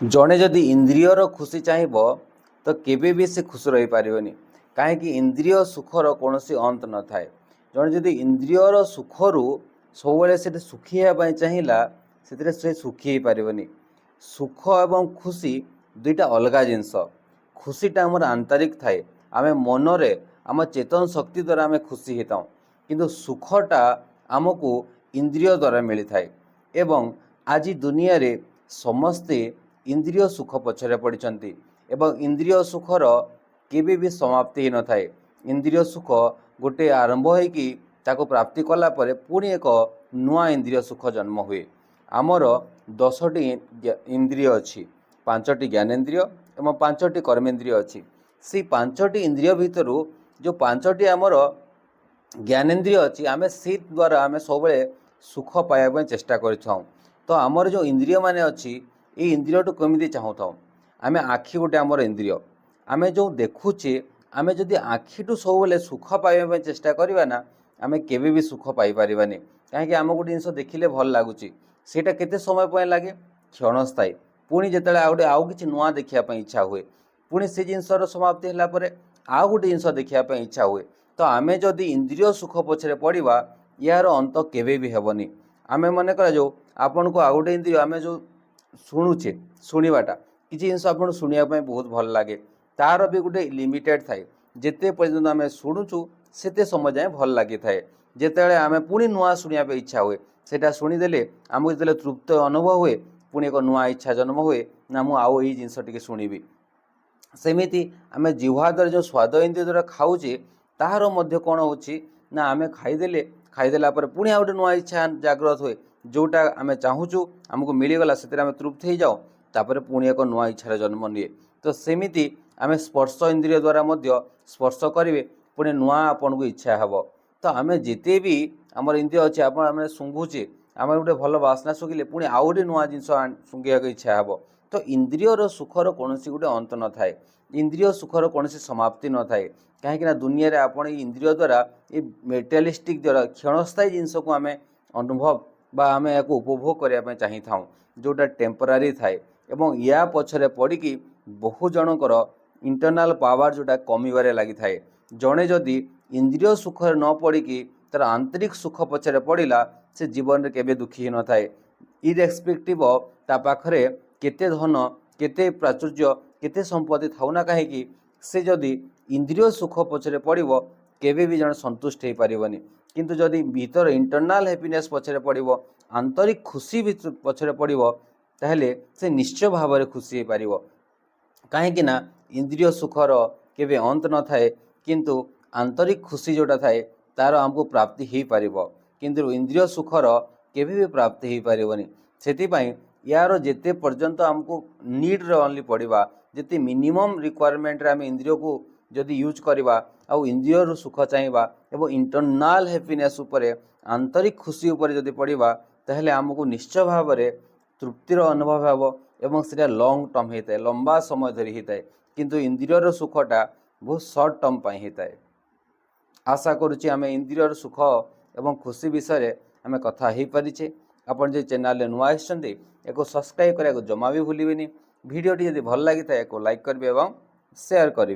जड़े जदि इंद्रियर खुशी चाहब तो केवे भी से खुश रही पारनी कहीं इंद्रिय सुखर कौन अंत न थाए। जड़े जदि इंद्रियर सुखर सब सुखी होगापी चाहिला से सुखी हो पारनी। सुख एवं खुशी दुईटा अलग जिनस। खुशीटा आमर आंतरिक थाए, आम मनरे आम चेतन शक्ति द्वारा आम खुशी होता किंतु सुखटा आमको इंद्रिय द्वारा मिली थाए। एवं आज दुनिया रे समस्ते इंद्रिय सुख पछरे पड़ती एवं इंद्रिय सुखर केबे भी समाप्ति न थाए। इंद्रिय सुख गोटे आरंभ होगी ताको प्राप्ति कला परे पुणी एक नुआ इंद्रिय सुख जन्म हुए। आमर 10टी इंद्रिय अच्छी, 5टी ज्ञानेन्द्रिय एवं 5टी कर्मेन्द्रिय अच्छी। से 5टी इंद्रिय भितर जो 5टी आमर ज्ञानेन्द्रिय अच्छी आम से द्वारा आम सब सुख पाइबा चेष्टा कर। तो आमर जो इंद्रिय माने अच्छी ये इंद्रिय टू कमी चाहूँ आम आखि गोटे आमर इंद्रिय आम जो देखुचे आम जदि आखिटू सब सुख पाइबा चेष्टा करवा ना आम केवे भी सुख पाई पारिबानी। कहीं आम गोटे जिनस देखिले भल लगुच सेटा केते समय पर लगे क्षणस्थायी। पुणी जिते गोटे आउ कि नुआ देखापी इच्छा हुए पुणी से जिनसर समाप्ति है आउ गोटे जिनस देखापी इच्छा हुए। तो आम जदि इंद्रिय सुख पछरे पड़ा यार अंत केवे भी हेबनी। आम मन कर जो आपन को आउ गोटे इंद्रिय आम जो शुणुचे शुणवाटा किसी जिन आप शुणापी बहुत भल लगे तार भी गोटे लिमिटेड थाए। जिते पर्यटन आम शुणुचु से समय जाए भल लगी थाए। जिते आम पुणी नुआ शुणापी इच्छा हुए सेटा शुणीदे आमको जो तृप्त अनुभव हुए पुणी एक नुआ इच्छा जन्म हुए ना मु आउ यही जिनस टी शुणिबी। सेमिति आम जिह्वा द्वारा जो स्वाद इंद्रिय द्वारा खाऊे तार मध्य कौन हो ना आम खाईदेला पुणी आ गए नुआ इच्छा जागृत हुए जोटा आम चाहूँ आमको मिलगला से तृप्त हो जाओ तापर पुणी एक नुआ इच्छार जन्म निए। तो सेमिति आम स्पर्श इंद्रिय द्वारा मध्य स्पर्श करेंगे पुणी नुआ आपन को इच्छा हे। तो आम जिते भी आमर इंद्रिय अच्छे आप शुंघुचे आम गोटे भल बासना शुंघिले पुणी आउ गोटे नुआ जिन शुंघा इच्छा हे। तो इंद्रियर सुखर कौन गोटे अंत न थाए, इंद्रिय सुखर कौन समाप्ति न थाए। कहीं दुनिया रे आपण इंद्रिय द्वारा ये मेटेरियलिस्टिक द्वारा क्षणस्थायी जिनस को आम अनुभव बा आम या उपभोग करने चाही था जोटा टेम्परारी थाए। एवं या पछरे पड़ी बहु जनकर इंटरनाल पावर जोटा कमिबारे लगी थाए। जड़े जदि इंद्रिय सुख न पड़ी तार आंतरिक सुख पछरे पड़ा से जीवन में केवे दुखी न थाए। इरेस्पेक्टिव ता पाखरे केते धन केते प्राचुर्य केते संपत्ति थाउना कहीं से जदि इंद्रिय सुख पछरे पड़ो केवे भी जन संतुष्ट हो पारिबनी। किंतु जदि भीतर इंटरनाल हैप्पीनेस पछरे पड़ो आंतरिक खुशी भी पछरे पड़ो ताहले से निश्चय भाव में खुशी हो पारिबो। कहीं इंद्रिय सुखर केवे अंत न थाए किंतु आंतरिक खुशी जोटा थाए तार आमको प्राप्ति हो पारिबो किंतु इंद्रिय सुखर केवे भी प्राप्ति हो पारिबनी। सेतिपाई यार जेते पर्यंत आमको नीड रे ओनली पड़वा जेते मिनिमम रिक्वायरमेंट रे आम इंद्रिय को जदि यूज करवा आउ इंद्रिय सुख चाहिए एवं इंटरनाल हैप्पीनेस उपरे आंतरिक खुशी उपरे जदि पड़वा ताहले आमको निश्चय भाव में तृप्तिर अनुभव हे एवं से लंग टर्म होता है लंबा समय धरी होता है किंतु इंद्रियर सुखटा बहुत सर्ट टर्म होता है। आशा करुच्ची आम इंद्रियर सुख एवं खुशी विषय आम कथा हो पारिछे। आपन जे चैनल नुआ आइछन्ते एको सब्सक्राइब करिया जमा भी भूलिबेनी। वीडियोटी यदि भल लगी था एको लाइक करिवे एवं शेयर करिवे।